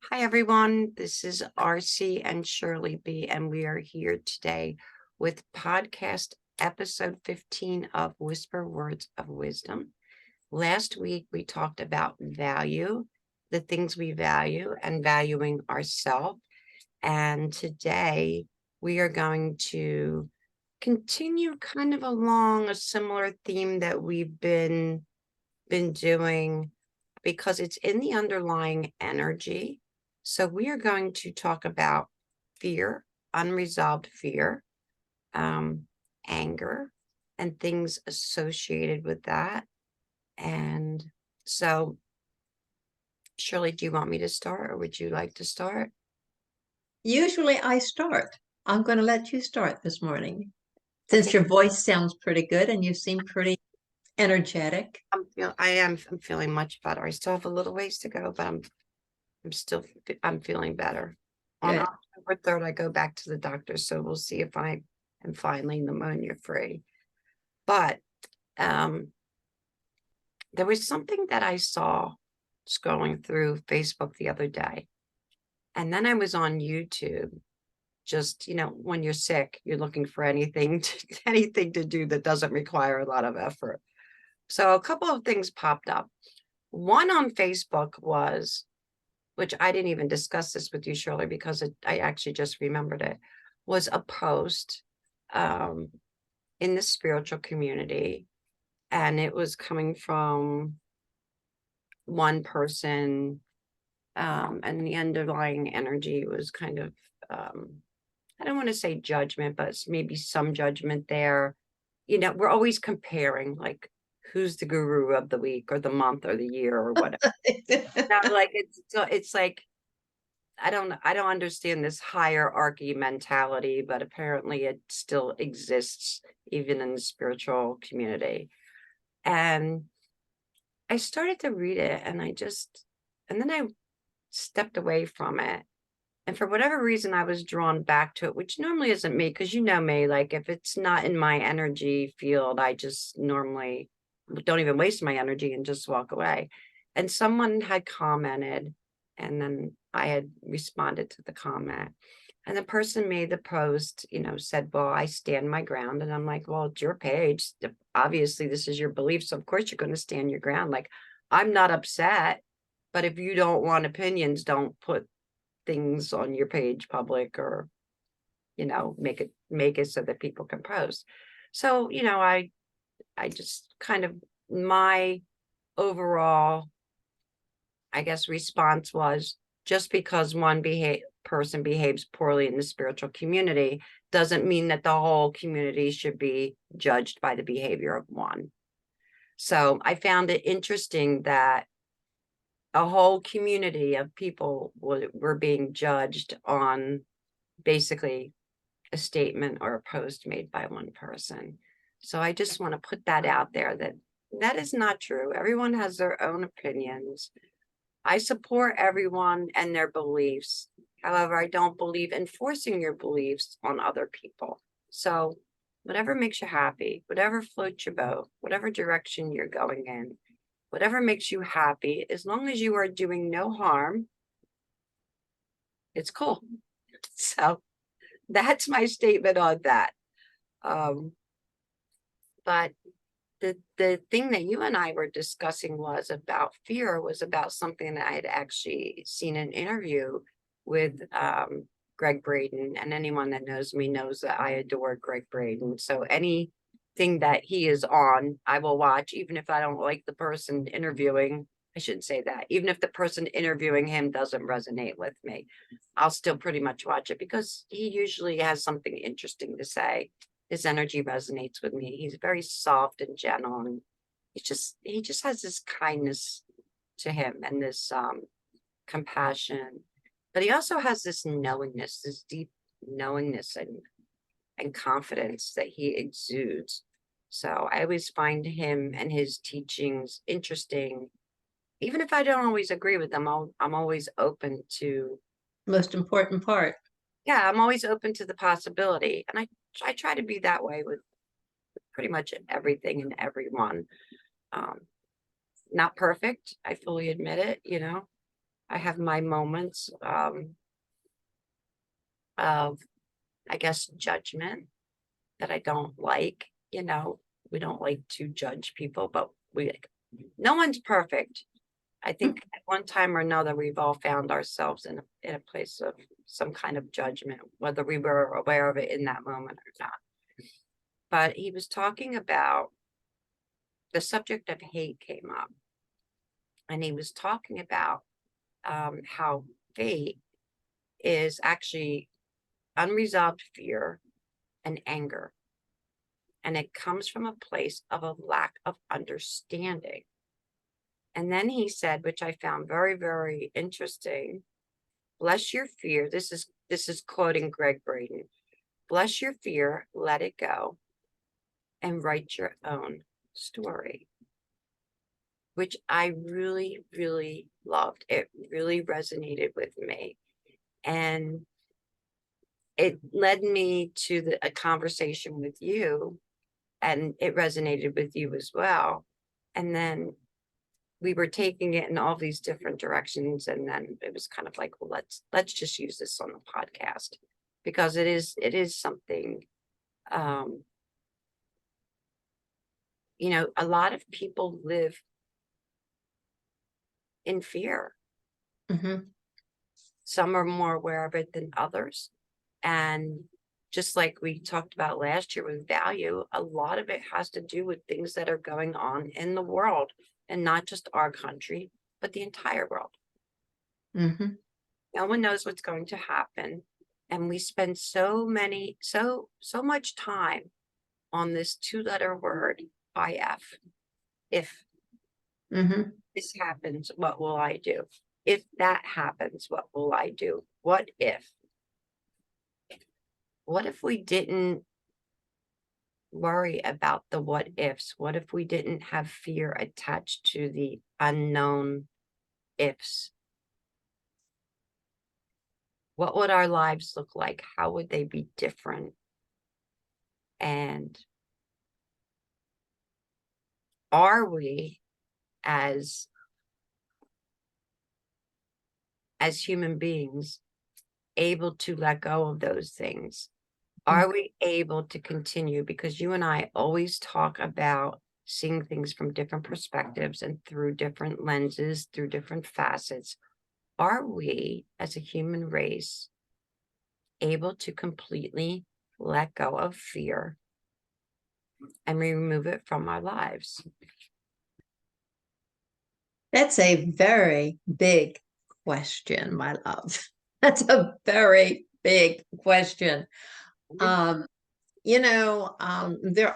Hi, everyone. This is RC and Shirley B, and we are here today with podcast episode 15 of Whisper Words of Wisdom. Last week, we talked about value, the things we value, and valuing ourselves. And today, we are going to continue kind of along a similar theme that we've been doing because it's in the underlying energy. So we are going to talk about fear, unresolved fear, anger, and things associated with that. And so, Shirley, do you want me to start or would you like to start? Usually I start. I'm going to let you start this morning since Okay. your voice sounds pretty good and you seem pretty energetic. I'm feeling much better. I still have a little ways to go, but I'm feeling better. On Good. October 3rd, I go back to the doctor, so we'll see if I am finally pneumonia free. But there was something that I saw scrolling through Facebook the other day. And then I was on YouTube. Just, when you're sick, you're looking for anything to do that doesn't require a lot of effort. So a couple of things popped up. One on Facebook was, which I didn't even discuss this with you, Shirley, because I actually just remembered it, was a post um, in the spiritual community. And it was coming from one person, and the underlying energy was kind of, I don't want to say judgment, but it's maybe some judgment there. We're always comparing, like, who's the guru of the week or the month or the year or whatever. Now, like it's like I don't understand this hierarchy mentality, but apparently it still exists even in the spiritual community. And I started to read it and then I stepped away from it. And for whatever reason, I was drawn back to it, which normally isn't me, because you know me, like if it's not in my energy field, I just normally don't even waste my energy and just walk away. And someone had commented, and then I had responded to the comment. And the person made the post, said, well, I stand my ground. And I'm like, well, it's your page. Obviously, this is your belief. So, of course, you're going to stand your ground. Like, I'm not upset. But if you don't want opinions, don't put things on your page public or, make it so that people can post. So, I just kind of my overall, I guess, response was just because one person behaves poorly in the spiritual community doesn't mean that the whole community should be judged by the behavior of one. So I found it interesting that a whole community of people were being judged on basically a statement or a post made by one person. So I just want to put that out there that is not true. Everyone has their own opinions. I support everyone and their beliefs. However, I don't believe in forcing your beliefs on other people. So, whatever makes you happy, whatever floats your boat, whatever direction you're going in, whatever makes you happy, as long as you are doing no harm, it's cool. So, that's my statement on that. Um, but the thing that you and I were discussing was about something that I had actually seen an interview with Gregg Braden, and anyone that knows me knows that I adore Gregg Braden. So anything that he is on, I will watch, even if I don't like the person interviewing. I shouldn't say that. Even if the person interviewing him doesn't resonate with me, I'll still pretty much watch it because he usually has something interesting to say. His energy resonates with me. He's very soft and gentle, and he just has this kindness to him and this compassion. But he also has this knowingness, this deep knowingness and confidence that he exudes. So I always find him and his teachings interesting. Even if I don't always agree with them, I'm always open to, Most important part. yeah, I'm always open to the possibility. And I try to be that way with pretty much everything and everyone. Um, Not perfect. I fully admit it. I have my moments of, I guess, judgment that I don't like. You know, we don't like to judge people, but no one's perfect. I think at one time or another, we've all found ourselves in a place of some kind of judgment, whether we were aware of it in that moment or not. But he was talking about the subject of hate came up, and he was talking about how fate is actually unresolved fear and anger. And it comes from a place of a lack of understanding. And then he said, which I found very, very interesting, bless your fear. This is quoting Gregg Braden. Bless your fear, let it go, and write your own story. Which I really, really loved. It really resonated with me. And it led me to a conversation with you, and it resonated with you as well. And then we were taking it in all these different directions, and then it was kind of like, well, let's just use this on the podcast, because it is something, you know, a lot of people live in fear. Mm-hmm. Some are more aware of it than others. And just like we talked about last year with value, a lot of it has to do with things that are going on in the world, and not just our country, but the entire world. Mm-hmm. No one knows what's going to happen. And we spend so much time on this 2-letter word, IF. If Mm-hmm. this happens, what will I do? If that happens, what will I do? What if? What if we didn't worry about the what ifs? What if we didn't have fear attached to the unknown ifs? What would our lives look like? How would they be different? And are we as human beings able to let go of those things? Are we able to continue? Because you and I always talk about seeing things from different perspectives and through different lenses, through different facets. Are we, as a human race, able to completely let go of fear and remove it from our lives? That's a very big question, my love. That's a very big question. There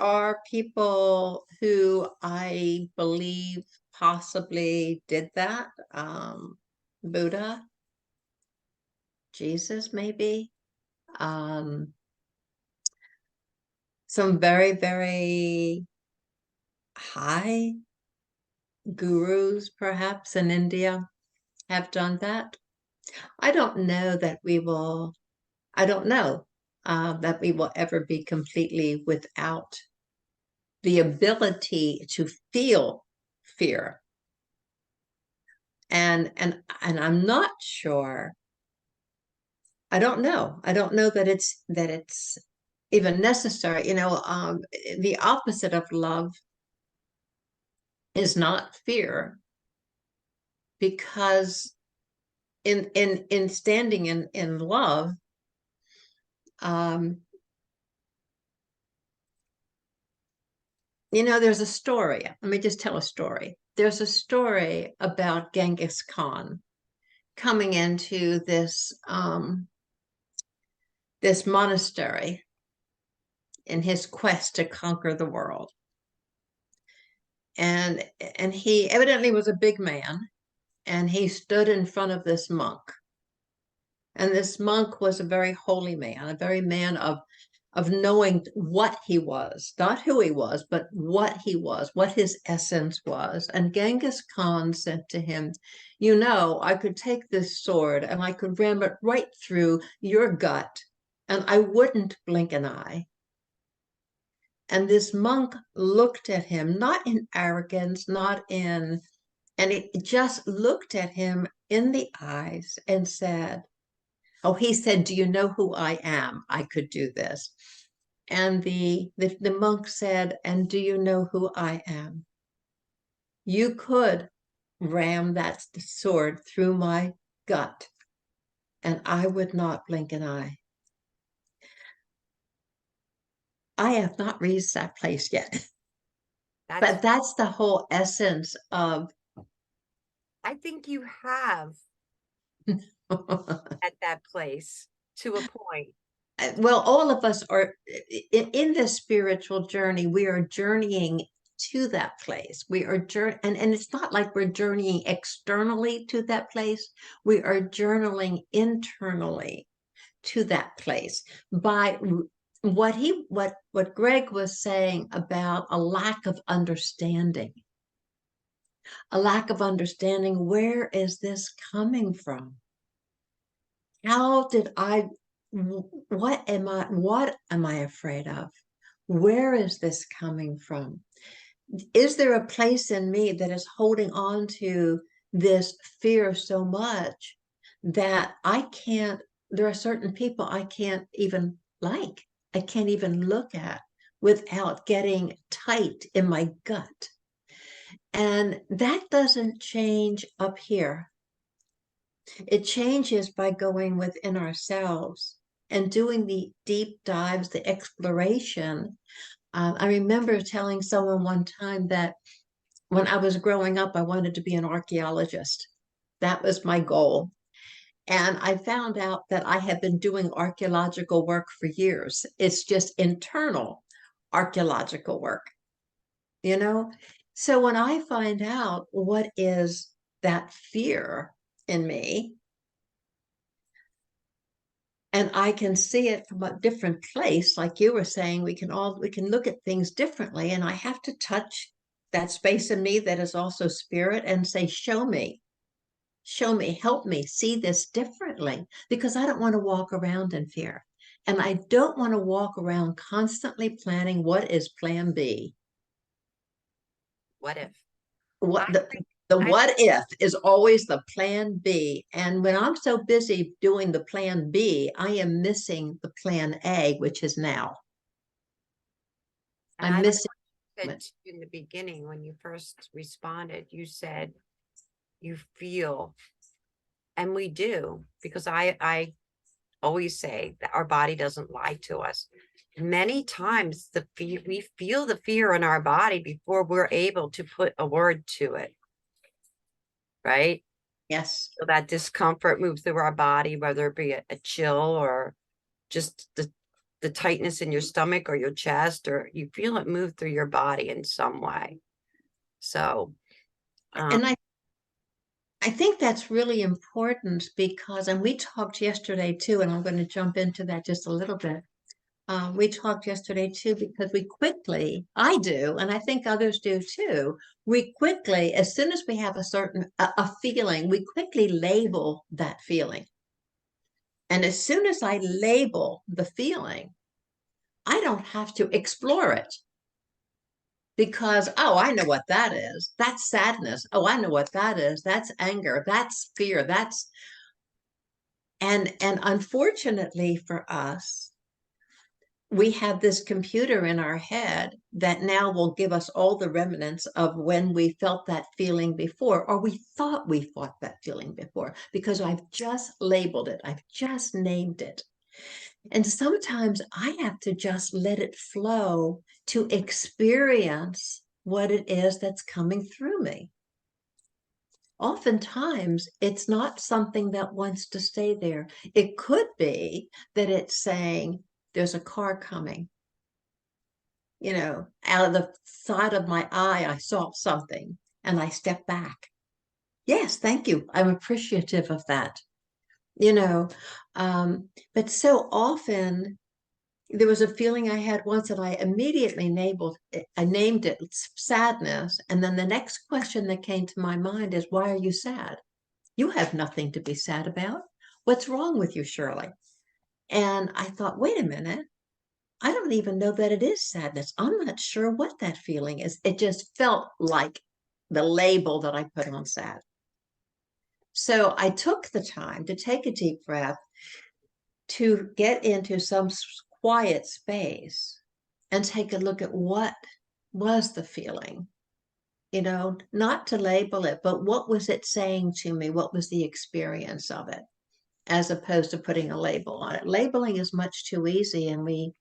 are people who I believe possibly did that. Buddha, Jesus, maybe. Some very, very high gurus, perhaps in India, have done that. I don't know that we will ever be completely without the ability to feel fear. And I'm not sure. I don't know that it's even necessary. The opposite of love is not fear, because in standing in love, there's a story. Let me just tell a story. There's a story about Genghis Khan coming into this monastery in his quest to conquer the world. And he evidently was a big man, and he stood in front of this monk. And this monk was a very holy man, a very man of knowing what he was, not who he was, but what he was, what his essence was. And Genghis Khan said to him, I could take this sword and I could ram it right through your gut, and I wouldn't blink an eye. And this monk looked at him, not in arrogance, and it just looked at him in the eyes and said, oh, he said, do you know who I am? I could do this. And the monk said, and do you know who I am? You could ram that sword through my gut, and I would not blink an eye. I have not reached that place yet. That's, But that's the whole essence of I think you have at that place to a point. well, all of us are in this spiritual journey. We are journeying to that place. We are and it's not like we're journeying externally to that place. We are journaling internally to that place by what Gregg was saying about a lack of understanding. A lack of understanding. Where is this coming from? How did I, what am I afraid of? Where is this coming from? Is there a place in me that is holding on to this fear so much that I can't, there are certain people I can't even like, I can't even look at without getting tight in my gut. And that doesn't change up here. It changes by going within ourselves and doing the deep dives, the exploration. I remember telling someone one time that when I was growing up, I wanted to be an archaeologist. That was my goal. And I found out that I had been doing archaeological work for years. It's just internal archaeological work, you know? So when I find out what is that fear in me, and I can see it from a different place, like you were saying, we can look at things differently, and I have to touch that space in me that is also spirit and say, show me, help me see this differently, because I don't want to walk around in fear, and I don't want to walk around constantly planning what is plan B. What if? What I, the I, what if is always the plan B. And when I'm so busy doing the plan B, I am missing the plan A, which is now. and I'm I missing said it. to you in the beginning when you first responded, you said you feel, and we do, because I always say that our body doesn't lie to us. Many times the fear, we feel the fear in our body before we're able to put a word to it, right? Yes. So that discomfort moves through our body, whether it be a chill or just the tightness in your stomach or your chest, or you feel it move through your body in some way. So, And I think that's really important because, and we talked yesterday too, and I'm going to jump into that just a little bit. We talked yesterday too, because I do, and I think others do too. We quickly, as soon as we have a feeling, we quickly label that feeling. And as soon as I label the feeling, I don't have to explore it because, oh, I know what that is. That's sadness. Oh, I know what that is. That's anger. That's fear. And unfortunately for us, we have this computer in our head that now will give us all the remnants of when we felt that feeling before, or we thought we felt that feeling before, because I've just labeled it, I've just named it. And sometimes I have to just let it flow to experience what it is that's coming through me. Oftentimes, it's not something that wants to stay there. It could be that it's saying, there's a car coming. Out of the side of my eye, I saw something and I stepped back. Yes, thank you. I'm appreciative of that. You know, but so often there was a feeling I had once that I immediately named it sadness. And then the next question that came to my mind is, why are you sad? You have nothing to be sad about. What's wrong with you, Shirley? And I thought, wait a minute. I don't even know that it is sadness. I'm not sure what that feeling is. It just felt like the label that I put on sad. So I took the time to take a deep breath, to get into some quiet space and take a look at what was the feeling, not to label it, but what was it saying to me? What was the experience of it? As opposed to putting a label on it. Labeling is much too easy, and we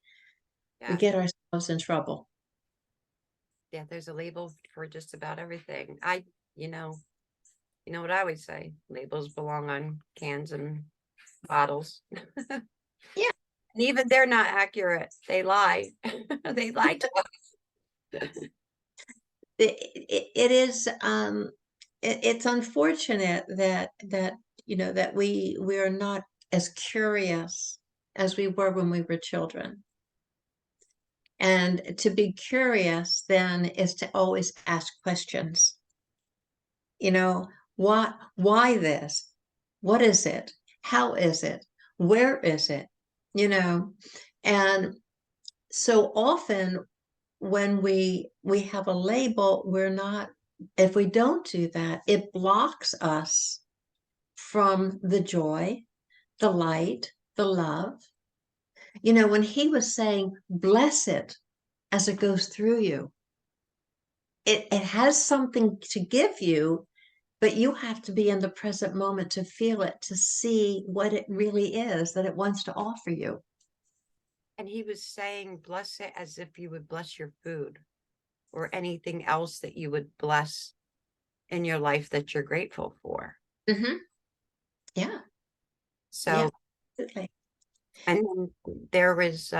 Yeah. get ourselves in trouble. Yeah, there's a label for just about everything. You know, what I always say, labels belong on cans and bottles. Yeah. And even they're not accurate. They lie. They lie to us. It is it's unfortunate that that we are not as curious as we were when we were children. And to be curious then is to always ask questions. Why this? What is it? How is it? Where is it? And so often when we have a label, we're not, if we don't do that, it blocks us from the joy, the light, the love. When he was saying, bless it as it goes through you, it has something to give you, but you have to be in the present moment to feel it, to see what it really is that it wants to offer you. And he was saying, bless it as if you would bless your food or anything else that you would bless in your life that you're grateful for. Mm-hmm. Yeah. So, yeah, absolutely. and then there was,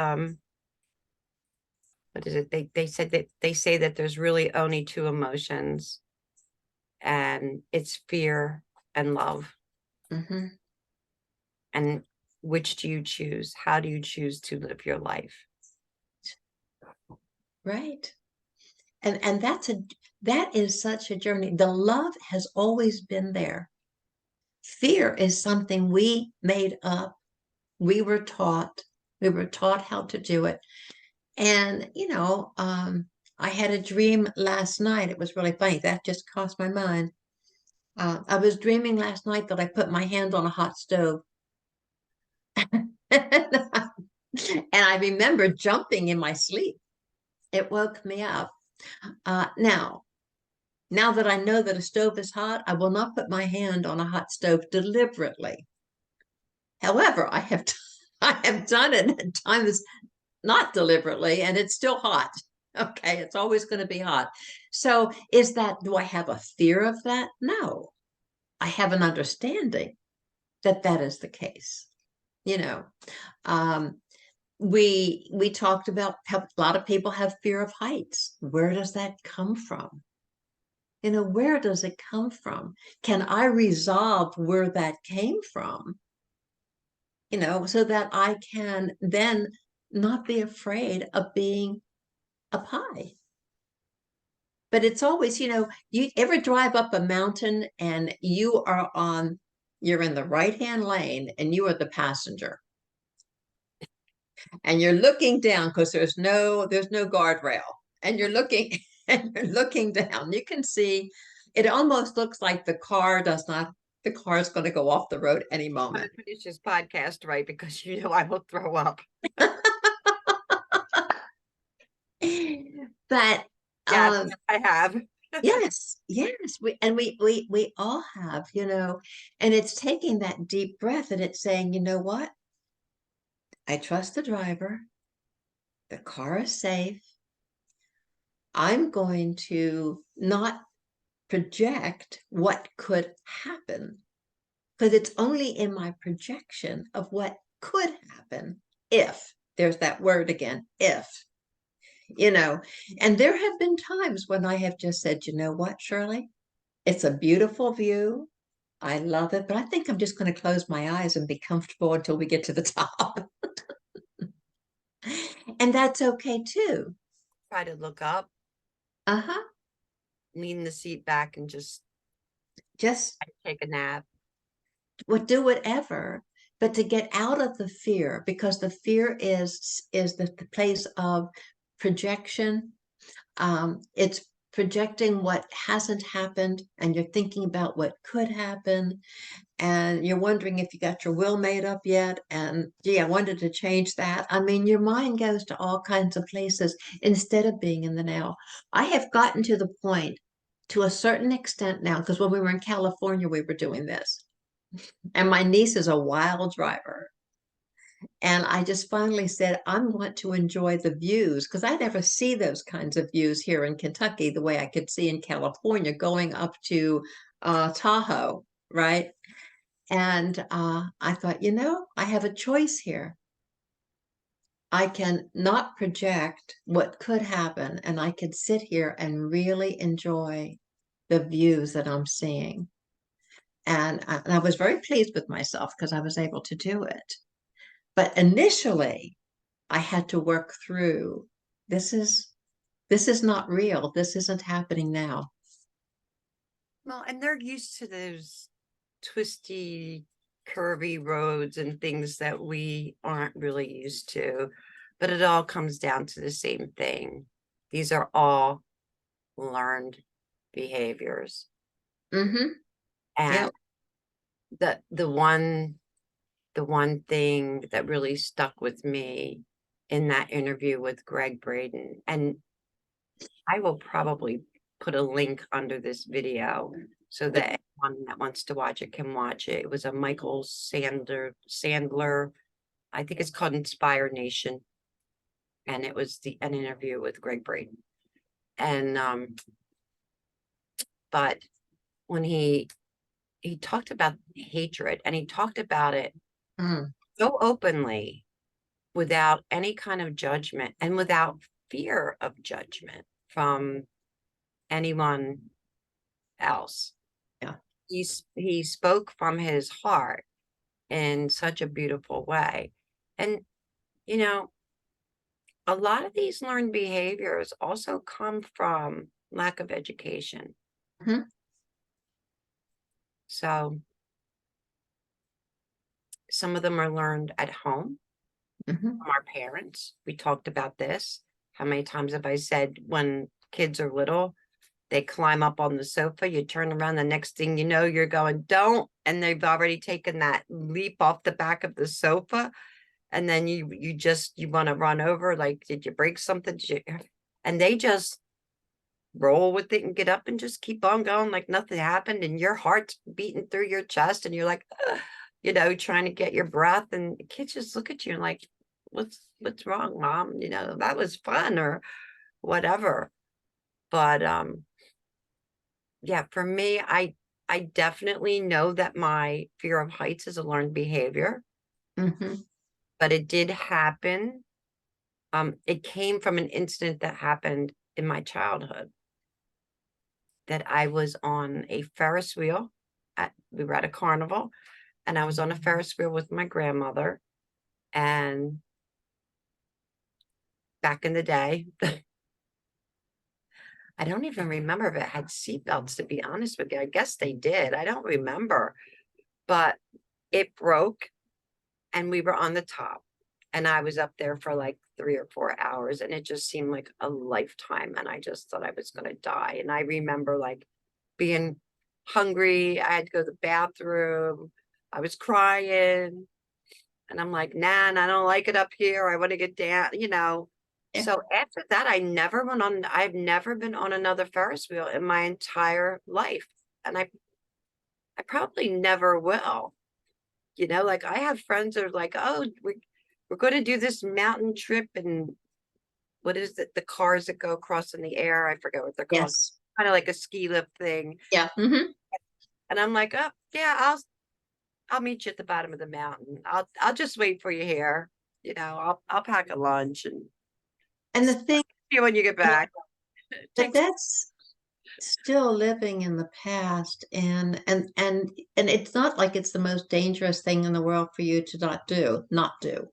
what is it? They said that they say that there's really only two emotions, and it's fear and love. Mm-hmm. And which do you choose? How do you choose to live your life? Right. And that is such a journey. The love has always been there. Fear is something we made up. We were taught. We were taught how to do it. And I had a dream last night. It was really funny. That just crossed my mind. I was dreaming last night that I put my hand on a hot stove. And I remember jumping in my sleep. It woke me up. Now that I know that a stove is hot, I will not put my hand on a hot stove deliberately. However, I have done it at times not deliberately, and it's still hot. Okay, it's always going to be hot. So do I have a fear of that? No. I have an understanding that that is the case. You know, um, we talked about how a lot of people have fear of heights. Where does that come from? Where does it come from? Can I resolve where that came from? So that I can then not be afraid of being up high. But it's always, you ever drive up a mountain and you're in the right-hand lane and you are the passenger. And you're looking down because there's no guardrail. And you're looking and you're looking down. You can see it almost looks like the car is going to go off the road any I'm moment. gonna finish this podcast right because I will throw up. But Yes, I have. yes, we all have, and it's taking that deep breath and it's saying, you know what? I trust the driver. The car is safe. I'm going to not project what could happen because it's only in my projection of what could happen if there's that word again, if. And there have been times when I have just said, you know what, Shirley? It's a beautiful view. I love it, but I think I'm just going to close my eyes and be comfortable until we get to the top. And that's okay too. Try to look up, Uh-huh. lean the seat back, and just Just take a nap. do whatever, but to get out of the fear, because the fear is the place of projection. It's projecting what hasn't happened, and you're thinking about what could happen, and you're wondering if you got your will made up yet, and gee, I wanted to change that. I mean, your mind goes to all kinds of places instead of being in the now. I have gotten to the point, to a certain extent now, because when we were in California, we were doing this. And my niece is a wild driver. And I just finally said, I'm going to enjoy the views because I never see those kinds of views here in Kentucky the way I could see in California going up to Tahoe, right? And I thought, I have a choice here. I can not project what could happen, and I could sit here and really enjoy the views that I'm seeing. And I was very pleased with myself because I was able to do it. But initially, I had to work through this is not real. This isn't happening now. Well, and they're used to those twisty, curvy roads and things that we aren't really used to. But it all comes down to the same thing. These are all learned behaviors. Mm-hmm. And Yep. the one thing that really stuck with me in that interview with Gregg Braden, and I will probably put a link under this video so that anyone that wants to watch it can watch it. It was a Michael Sandler, I think it's called Inspire Nation. And it was an interview with Gregg Braden. And but when he talked about hatred, and he talked about it Mm. so openly without any kind of judgment and without fear of judgment from anyone else. Yeah. He spoke from his heart in such a beautiful way. And you know, a lot of these learned behaviors also come from lack of education. Mhm. So some of them are learned at home Mhm. from our parents. We talked about this. How many times have I said when kids are little, they climb up on the sofa, you turn around, the next thing you know, you're going, don't, and they've already taken that leap off the back of the sofa. And then you want to run over, like, did you break something? And they just roll with it and get up and just keep on going like nothing happened, and your heart's beating through your chest and you're like, ugh, trying to get your breath, and the kids just look at you like, what's wrong, mom? That was fun or whatever. But yeah, for me, I definitely know that my fear of heights is a learned behavior, Mhm. but it did happen. It came from an incident that happened in my childhood, that I was on a Ferris wheel. We were at a carnival, and I was on a Ferris wheel with my grandmother. And back in the day, I don't even remember if it had seatbelts, to be honest with you. I guess they did. I don't remember. But it broke, and we were on the top. And I was up there for like 3 or 4 hours, and it just seemed like a lifetime. And I just thought I was going to die. And I remember like being hungry. I had to go to the bathroom. I was crying. And I'm like, nah, I don't like it up here. I want to get down. Yeah. So after that, I've never been on another Ferris wheel in my entire life. And I probably never will. Like I have friends that are like, oh, we're going to do this mountain trip. And what is it? The cars that go across in the air. I forget what they're called. Yes. Kind of like a ski lift thing. Yeah. Hmm. And I'm like, oh yeah, I'll meet you at the bottom of the mountain. I'll just wait for you here. I'll pack a lunch and And the see thing, you when you get back. but Takes that's still living in the past, and it's not like it's the most dangerous thing in the world for you to not do.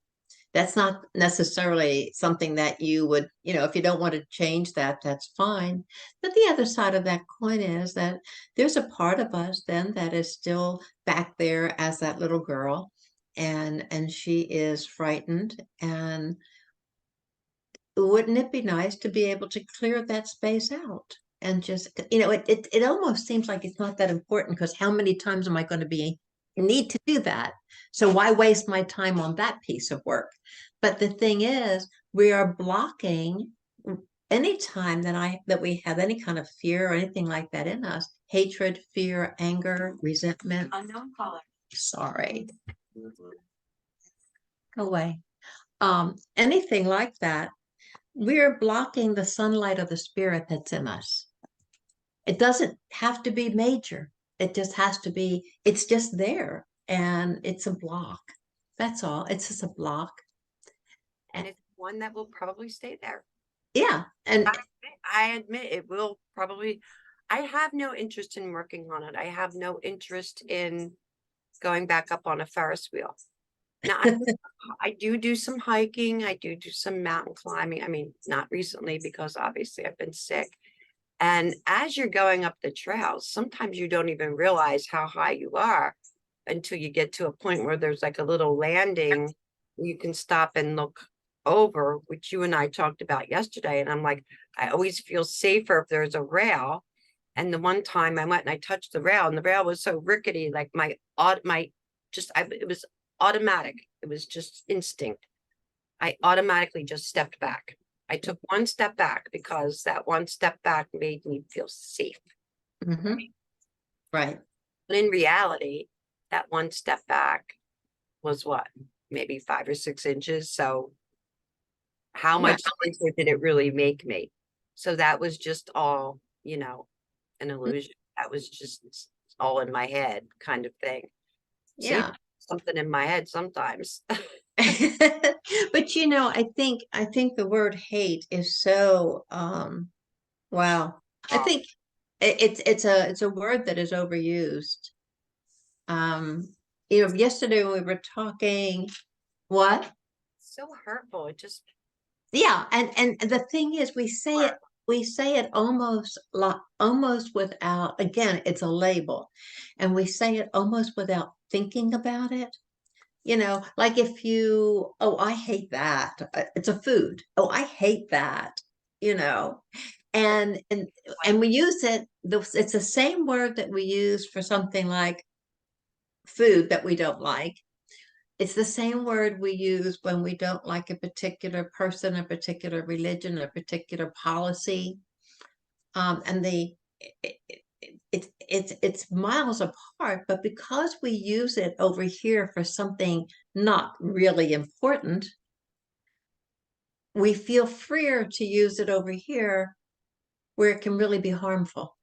That's not necessarily something that you would, if you don't want to change that, that's fine. But the other side of that coin is that there's a part of us then that is still back there as that little girl, and she is frightened. And wouldn't it be nice to be able to clear that space out? and just, it almost seems like it's not that important, because how many times am I going to need to do that? So why waste my time on that piece of work? But the thing is, we are blocking any time that we have any kind of fear or anything like that in us, hatred, fear, anger, resentment. Unknown caller. Sorry. Go away. Anything like that, we're blocking the sunlight of the spirit that's in us. It doesn't have to be major. It just has to be, it's just there, and it's a block. That's all. It's just a block. And it's one that will probably stay there. Yeah. And I admit it will probably. I have no interest in working on it. I have no interest in going back up on a Ferris wheel. Now, I do some hiking. I do some mountain climbing. I mean, not recently, because obviously I've been sick. And as you're going up the trails, sometimes you don't even realize how high you are until you get to a point where there's like a little landing where you can stop and look over, which you and I talked about yesterday. And I'm like, I always feel safer if there's a rail. And the one time I went and I touched the rail, and the rail was so rickety, like it was automatic. It was just instinct. I automatically just stepped back. I took one step back because that one step back made me feel safe. Right. But in reality, that one step back was what? Maybe 5 or 6 inches. So how much safer did it really make me? So that was just all, an illusion. That was just all in my head kind of thing. Yeah. See, something in my head sometimes. But I think the word hate is so wow. I think it's a word that is overused. Yesterday when we were talking, what? So hurtful. It just Yeah, and the thing is, we say it almost without, again, it's a label, and we say it almost without thinking about it. Like oh, I hate that. It's a food. Oh, I hate that. You know, and and and we use it. It's the same word that we use for something like food that we don't like. It's the same word we use when we don't like a particular person, a particular religion, a particular policy. And it's miles apart, but because we use it over here for something not really important, we feel freer to use it over here where it can really be harmful.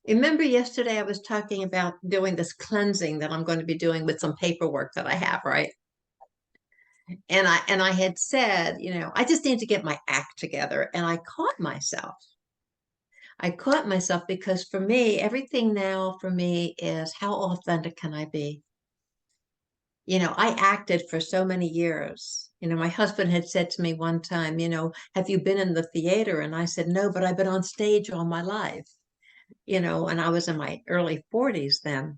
Remember yesterday I was talking about doing this cleansing that I'm going to be doing with some paperwork that I have, right? And I had said, I just need to get my act together. And I caught myself. Because for me, everything now for me is, how authentic can I be? I acted for so many years. My husband had said to me one time, have you been in the theater? And I said, no, but I've been on stage all my life, and I was in my early 40s then.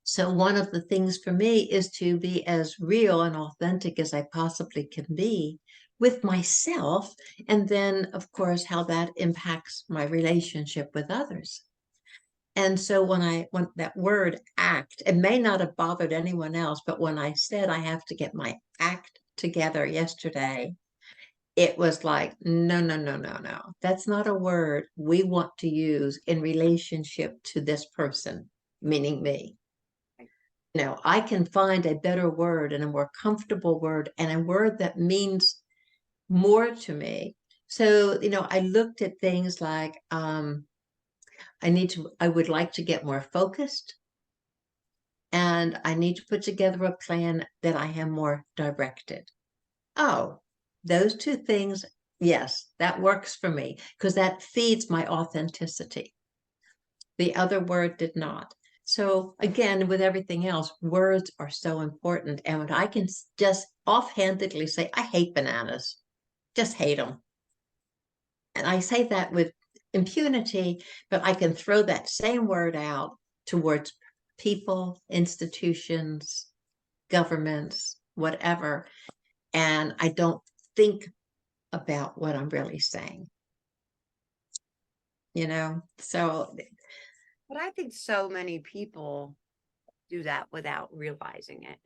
So one of the things for me is to be as real and authentic as I possibly can be with myself. And then, of course, how that impacts my relationship with others. And so when that word act, it may not have bothered anyone else, but when I said I have to get my act together yesterday, it was like, no, no, no, no, no. That's not a word we want to use in relationship to this person, meaning me. I can find a better word and a more comfortable word and a word that means more to me. So, I looked at things like, I would like to get more focused, and I need to put together a plan that I am more directed. Oh, those two things, yes, that works for me because that feeds my authenticity. The other word did not. So again, with everything else, words are so important. And when I can just offhandedly say, I hate bananas, just hate them. And I say that with impunity, but I can throw that same word out towards people, institutions, governments, whatever. And I don't think about what I'm really saying. you know. So But I think so many people do that without realizing it.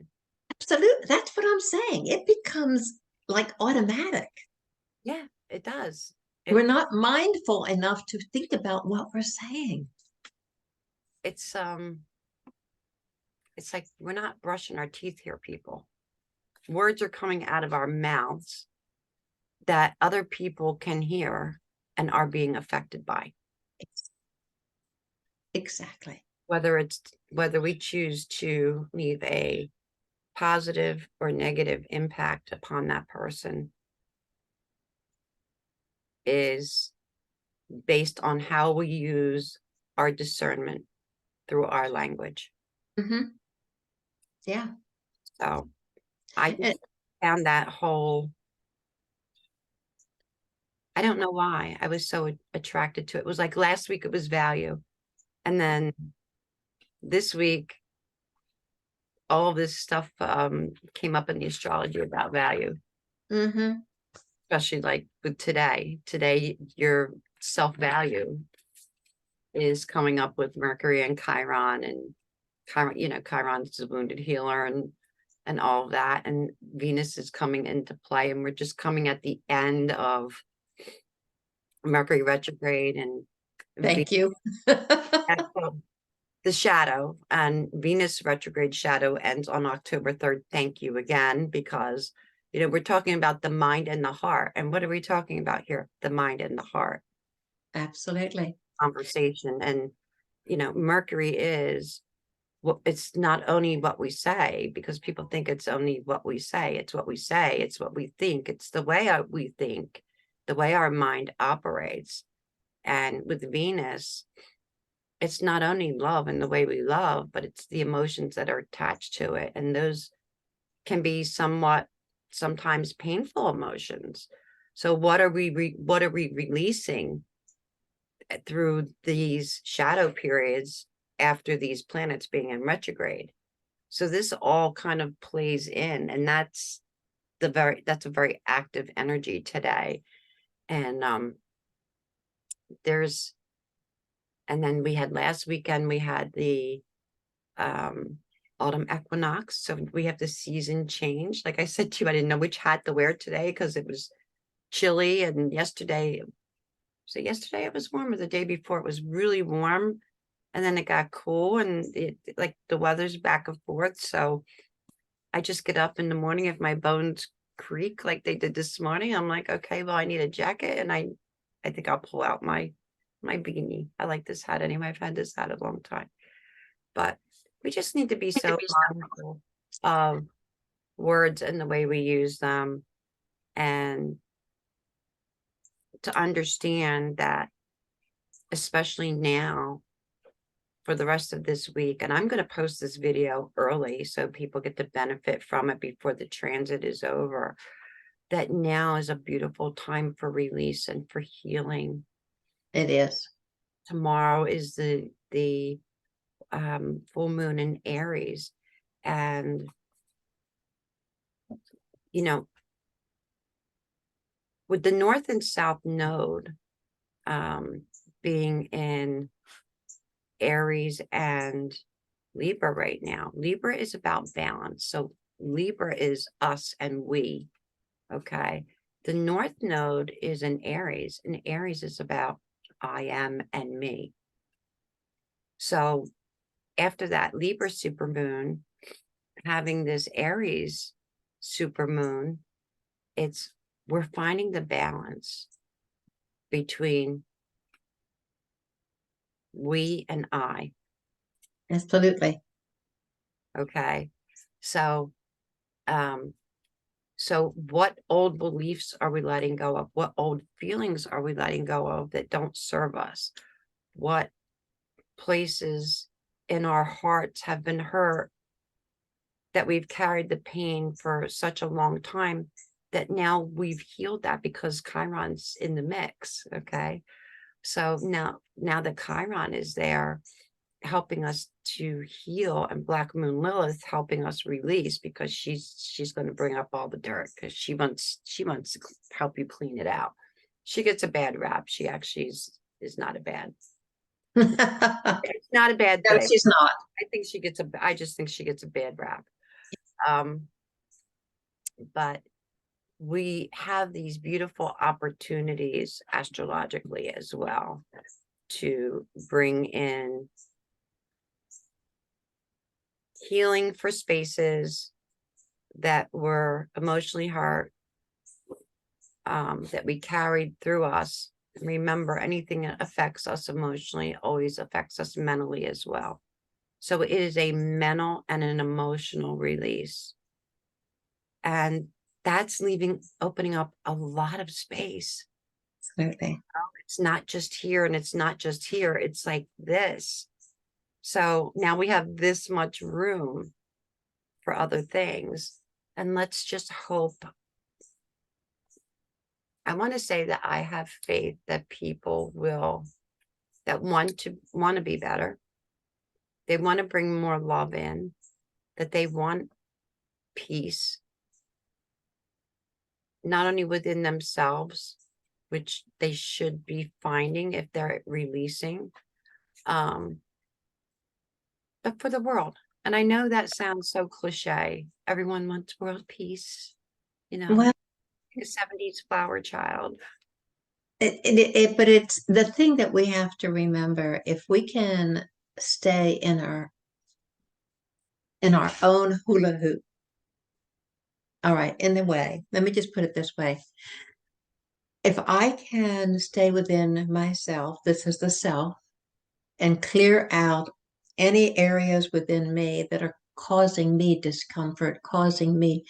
absolutely, that's what I'm saying. It becomes like automatic. Yeah, it does. We're It not mindful enough to think about what we're saying. it's it's like we're not brushing our teeth here, people. Words are coming out of our mouths that other people can hear and are being affected by. Exactly. Whether we choose to leave a positive or negative impact upon that person is based on how we use our discernment through our language. Hmm. Yeah. So I And just found that whole, I don't know why I was so attracted to it. It was like last week it was value. And then this week, all this stuff came up in the astrology about value, hmm especially like with today. Today, your self-value is coming up with Mercury and Chiron, and Chiron, Chiron is a wounded healer and all of that. And Venus is coming into play, and we're just coming at the end of Mercury retrograde and thank you. the shadow, and Venus retrograde shadow ends on October 3rd. Thank you again, because we're talking about the mind and the heart. And what are we talking about here? The mind and the heart Absolutely. conversation. And Mercury is, well, it's not only what we say, because people think it's only what we say. It's what we say. It's what we think. It's the way we think, the way our mind operates. And with Venus, it's not only love and the way we love, but it's the emotions that are attached to it. And those can be sometimes painful emotions. So what are we releasing through these shadow periods after these planets being in retrograde? So this all kind of plays in, and that's a very active energy today. And there's and then we had last weekend, we had the um autumn equinox. So we have the season change. Like I said to you, I didn't know which hat to wear today because it was chilly. And yesterday, so yesterday it was warm, or the day before it was really warm, and then it got cool, and it like the weather's back and forth. So I just get up in the morning, if my bones creak like they did this morning, I'm like, okay, well, I need a jacket, and I think I'll pull out my beanie. I like this hat anyway. I've had this hat a long time. But we just need to be so mindful of words and the way we use them, and to understand that, especially now for the rest of this week. And I'm going to post this video early so people get to benefit from it before the transit is over, that now is a beautiful time for release and for healing. It is. Tomorrow is the full moon in Aries. And with the north and south node being in Aries and Libra right now, Libra is about balance. So Libra is us and we. Okay. The north node is in Aries, and Aries is about I am and me. So after that Libra supermoon, having this Aries supermoon, we're finding the balance between we and I. Absolutely. Okay. So so what old beliefs are we letting go of? What old feelings are we letting go of that don't serve us? What places in our hearts have been hurt, that we've carried the pain for such a long time, that now we've healed that because Chiron's in the mix. Okay. So now that Chiron is there helping us to heal, and Black Moon Lilith helping us release, because she's going to bring up all the dirt, because she wants to help you clean it out. She gets a bad rap. She actually is is not a bad. No, It's not a bad thing. she's not. I just think she gets a bad rap. But we have these beautiful opportunities astrologically as well to bring in healing for spaces that were emotionally hurt, that we carried through us. Remember, anything that affects us emotionally always affects us mentally as well. So it is a mental and an emotional release. And that's opening up a lot of space. Absolutely. It's not just here and it's not just here. It's like this. So now we have this much room for other things. And let's just hope. I want to say that I have faith that people that want to be better. They want to bring more love in, that they want peace, not only within themselves, which they should be finding if they're releasing, but for the world. And I know that sounds so cliche. Everyone wants world peace, Well, a 70s flower child. but it's the thing that we have to remember. If we can stay in our own hula hoop, all right, in the way, let me just put it this way. If I can stay within myself, this is the self, and clear out any areas within me that are causing me discomfort, causing me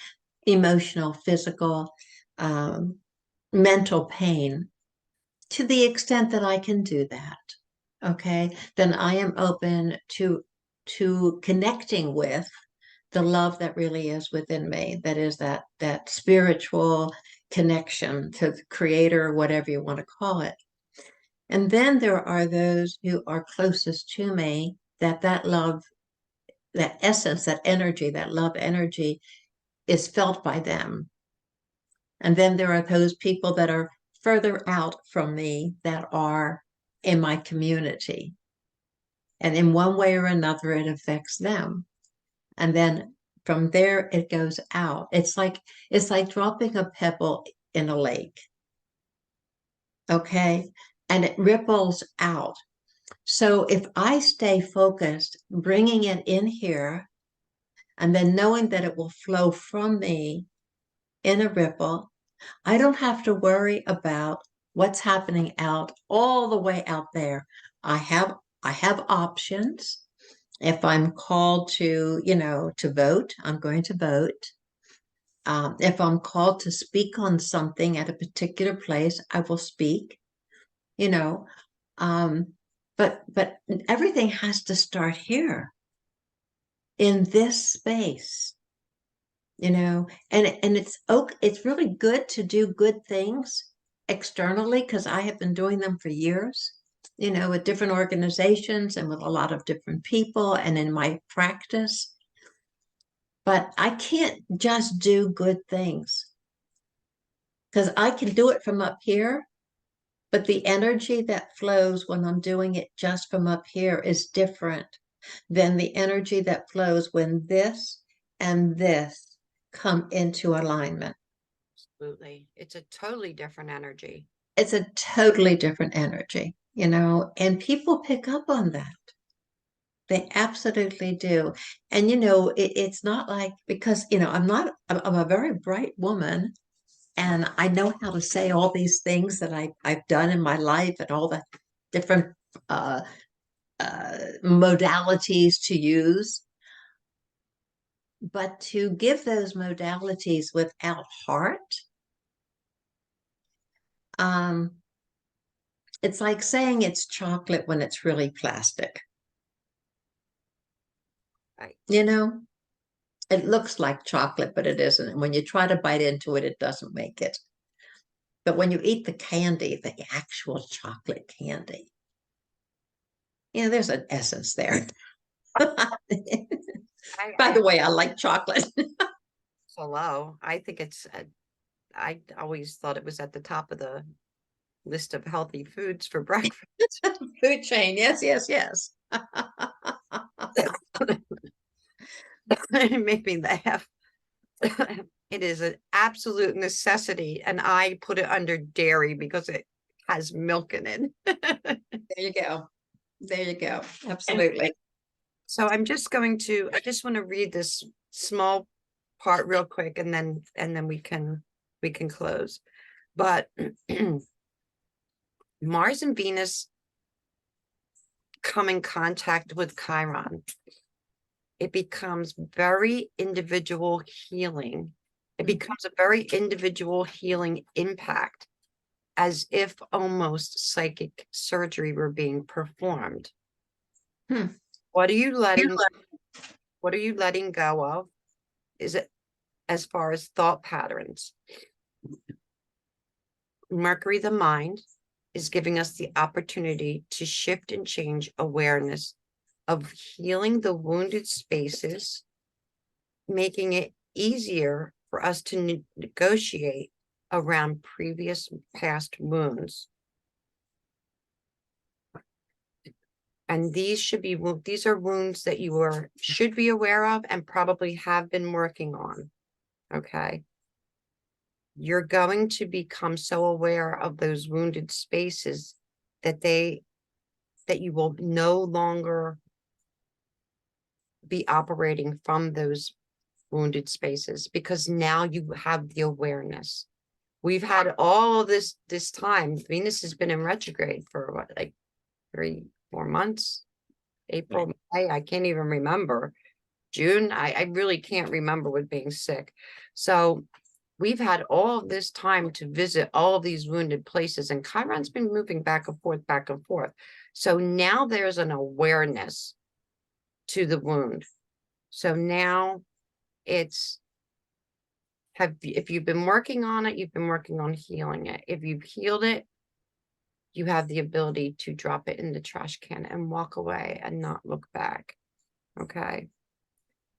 emotional, physical, mental pain, to the extent that I can do that, okay, then I am open to connecting with the love that really is within me. That is that spiritual connection to the creator, whatever you want to call it. And then there are those who are closest to me that love, that essence, that energy, that love energy is felt by them. And then there are those people that are further out from me that are in my community. And in one way or another, it affects them. And then from there, it goes out. It's like dropping a pebble in a lake. Okay. And it ripples out. So if I stay focused, bringing it in here, and then knowing that it will flow from me in a ripple, I don't have to worry about what's happening out all the way out there. I have options. If I'm called to vote, I'm going to vote. If I'm called to speak on something at a particular place, I will speak. You know, um, but everything has to start here in this space. And it's really good to do good things externally, because I have been doing them for years, with different organizations and with a lot of different people and in my practice. But I can't just do good things, because I can do it from up here, but the energy that flows when I'm doing it just from up here is different than the energy that flows when this and this come into alignment. Absolutely. It's a totally different energy. It's a totally different energy, and people pick up on that. They absolutely do. And, it's not like, because, I'm a very bright woman, and I know how to say all these things that I've done in my life, and all the different uh, modalities to use. But to give those modalities without heart, it's like saying it's chocolate when it's really plastic. Right. It looks like chocolate, but it isn't. And when you try to bite into it, it doesn't make it. But when you eat the candy, the actual chocolate candy, there's an essence there. By the way, I like chocolate. So low. I think I always thought it was at the top of the list of healthy foods for breakfast. Food chain. Yes, yes, yes. It made me laugh. It is an absolute necessity, and I put it under dairy because it has milk in it. There you go. There you go. Absolutely. So I just want to read this small part real quick, and then we can close. But Mars and Venus come in contact with Chiron. It becomes very individual healing. It becomes a very individual healing impact, as if almost psychic surgery were being performed. Hmm. What are you letting go of? Is it as far as thought patterns? Mercury, the mind, is giving us the opportunity to shift and change awareness of healing the wounded spaces, making it easier for us to negotiate around previous past wounds. And these are wounds that you should be aware of and probably have been working on. Okay. You're going to become so aware of those wounded spaces that you will no longer be operating from those wounded spaces, because now you have the awareness. We've had all this time. Venus has been in retrograde for what, like 3-4 months? April, May, I can't even remember. June, I really can't remember with being sick. So we've had all of this time to visit all of these wounded places, and Chiron's been moving back and forth, back and forth. So now there's an awareness to the wound. So now it's, if you've been working on it, you've been working on healing it. If you've healed it, you have the ability to drop it in the trash can and walk away and not look back. Okay.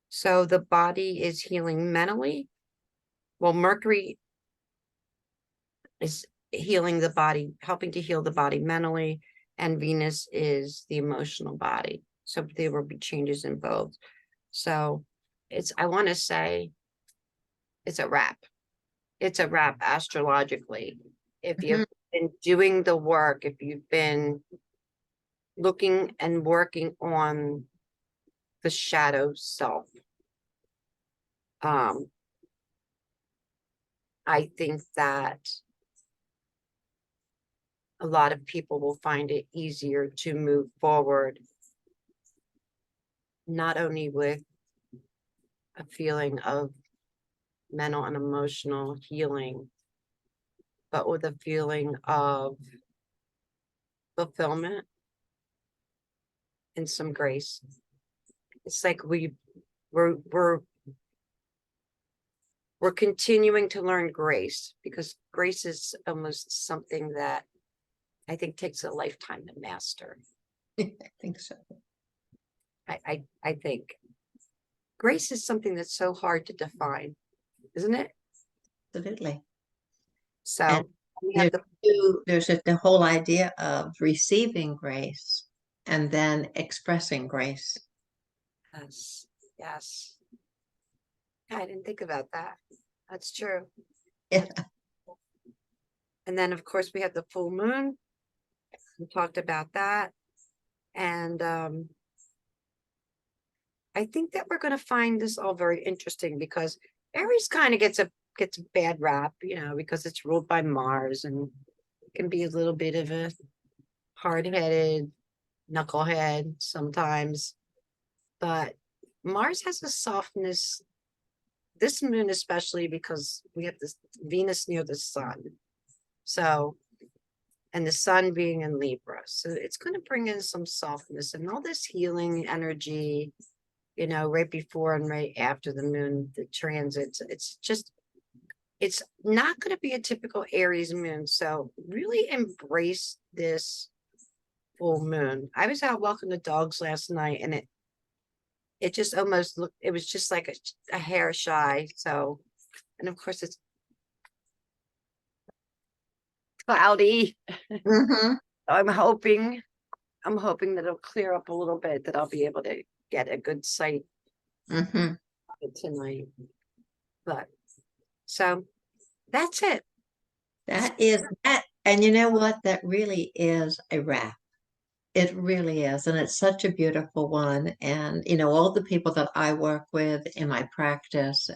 So the body is healing mentally. Well, Mercury is healing the body, helping to heal the body mentally, and Venus is the emotional body. So there will be changes in both. So I want to say it's a wrap. It's a wrap astrologically. If you've been doing the work, if you've been looking and working on the shadow self, I think that a lot of people will find it easier to move forward, not only with a feeling of mental and emotional healing, but with a feeling of fulfillment and some grace. It's like we're continuing to learn grace, because grace is almost something that I think takes a lifetime to master. I think so. I think grace is something that's so hard to define, isn't it? Absolutely. So And we have there's the whole idea of receiving grace and then expressing grace. yes, yes. I didn't think about that. That's true. Yeah. And then of course we have the full moon. We talked about that. And I think that we're going to find this all very interesting, because Aries kind of gets a bad rap, because it's ruled by Mars, and it can be a little bit of a hard-headed knucklehead sometimes. But Mars has a softness, this moon especially, because we have this Venus near the sun. So, and the sun being in Libra. So it's going to bring in some softness and all this healing energy, right before and right after the moon, the transits. It's not going to be a typical Aries moon. So really embrace this full moon. I was out walking the dogs last night, and it just almost looked, it was just like a hair shy. So, and of course cloudy. Mm-hmm. I'm hoping that it'll clear up a little bit, that I'll be able to get a good sight Mm-hmm. tonight. But so that's it. That is that. And you know what? That really is a wrap. It really is. And it's such a beautiful one. And, all the people that I work with in my practice,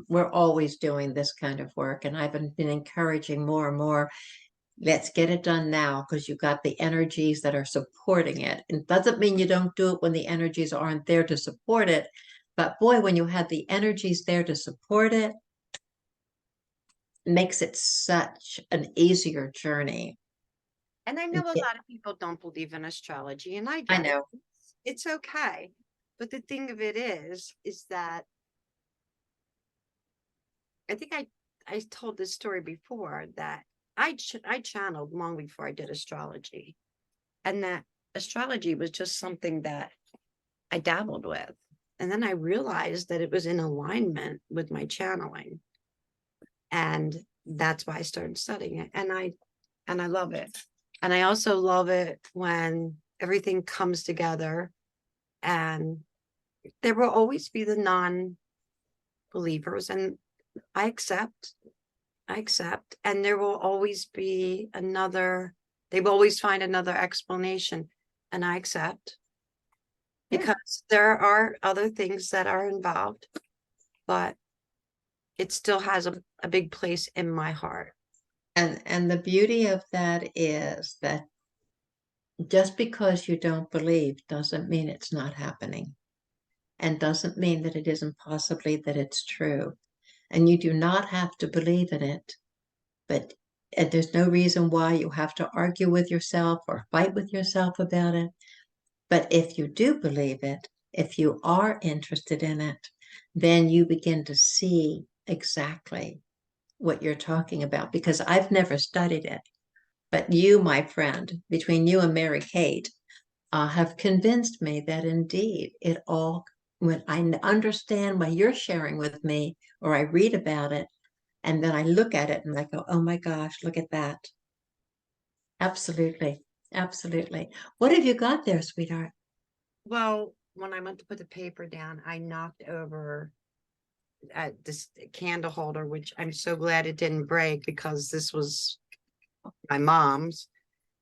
we're always doing this kind of work. And I've been encouraging more and more, let's get it done now because you've got the energies that are supporting it. It doesn't mean you don't do it when the energies aren't there to support it. But boy, when you have the energies there to support it, makes it such an easier journey. And I know a lot of people don't believe in astrology, and I I get it. know. It's okay. But the thing of it is that I think I told this story before, that I channeled long before I did astrology, and that astrology was just something that I dabbled with. And then I realized that it was in alignment with my channeling. And that's why I started studying it. And I love it. And I also love it when everything comes together, and there will always be the non-believers, and I accept. And there will always be they will always find another explanation, and I accept, Yeah. because there are other things that are involved, but it still has a big place in my heart. And the beauty of that is that just because you don't believe doesn't mean it's not happening, and doesn't mean that it isn't possibly that it's true. And you do not have to believe in it, but and there's no reason why you have to argue with yourself or fight with yourself about it. But if you do believe it, if you are interested in it, then you begin to see exactly what you're talking about, because I've never studied it. But you, my friend, between you and Mary Kate, have convinced me that indeed it all, when I understand what you're sharing with me, or I read about it, and then I look at it and I go, oh my gosh, look at that. Absolutely. Absolutely. What have you got there, sweetheart? Well, when I went to put the paper down, I knocked over this candle holder, which I'm so glad it didn't break, because this was my mom's,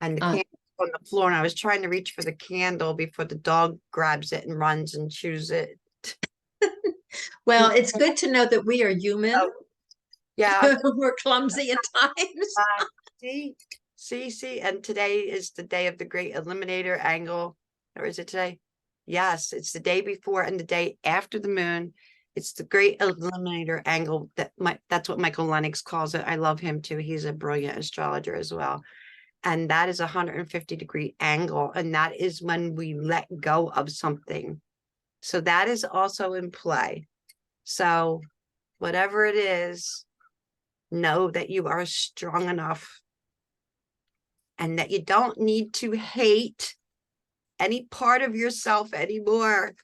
and the Uh, candle on the floor, and I was trying to reach for the candle before the dog grabs it and runs and chews it. well, it's good to know that we are human. Oh, yeah. We're clumsy at times. See, see, and today is the day of the great eliminator angle. Or is it today? Yes, it's the day before and the day after the moon. It's the great eliminator angle. That's what Michael Lennox calls it. I love him too. He's a brilliant astrologer as well. And that is a 150-degree angle. And that is when we let go of something. So that is also in play. So whatever it is, know that you are strong enough, and that you don't need to hate any part of yourself anymore.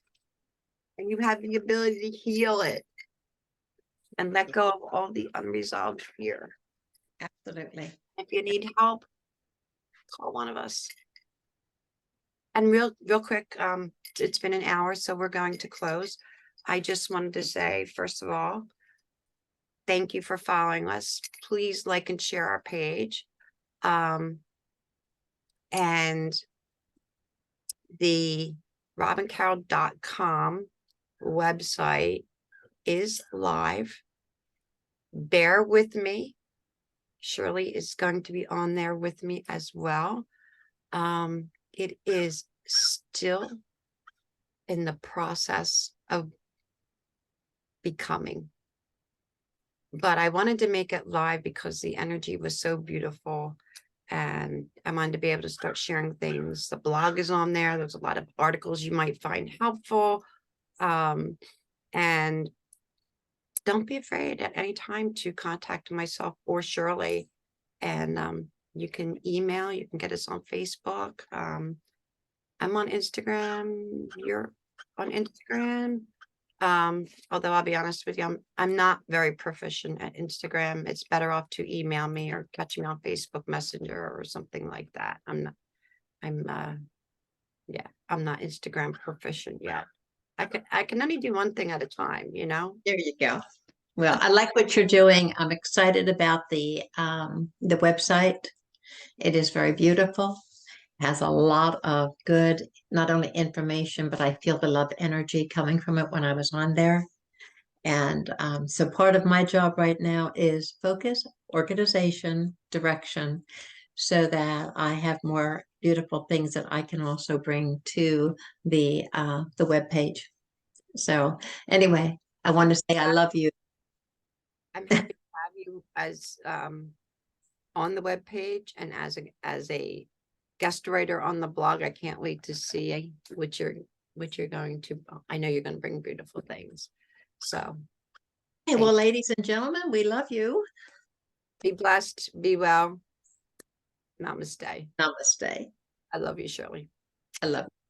And you have the ability to heal it and let go of all the unresolved fear. Absolutely. If you need help, call one of us. And real quick, it's been an hour, so we're going to close. I just wanted to say, first of all, thank you for following us. Please like and share our page. And the robbincaroll.com website is live. Bear with me. Shirley is going to be on there with me as well. It is still in the process of becoming, but I wanted to make it live because the energy was so beautiful, and I wanted to be able to start sharing things. The blog is on there. There's a lot of articles you might find helpful. And don't be afraid at any time to contact myself or Shirley. And you can email, you can get us on Facebook. I'm on Instagram. You're on Instagram. Although I'll be honest with you, I'm not very proficient at Instagram. It's better off to email me or catch me on Facebook Messenger or something like that. Yeah, I'm not Instagram proficient yet. I can only do one thing at a time, you know? There you go. Well, I like what you're doing. I'm excited about the website. It is very beautiful. Has a lot of good, not only information, but I feel the love energy coming from it when I was on there. And so part of my job right now is focus, organization, direction, so that I have more beautiful things that I can also bring to the web page. So anyway, I want to say I love you. I'm happy to have you as on the webpage and as a guest writer on the blog. I can't wait to see what you're going to. I know you're going to bring beautiful things. So Hey, well, ladies and gentlemen, we love you. be blessed, be well. Namaste. Namaste. I love you, Shirley. I love you.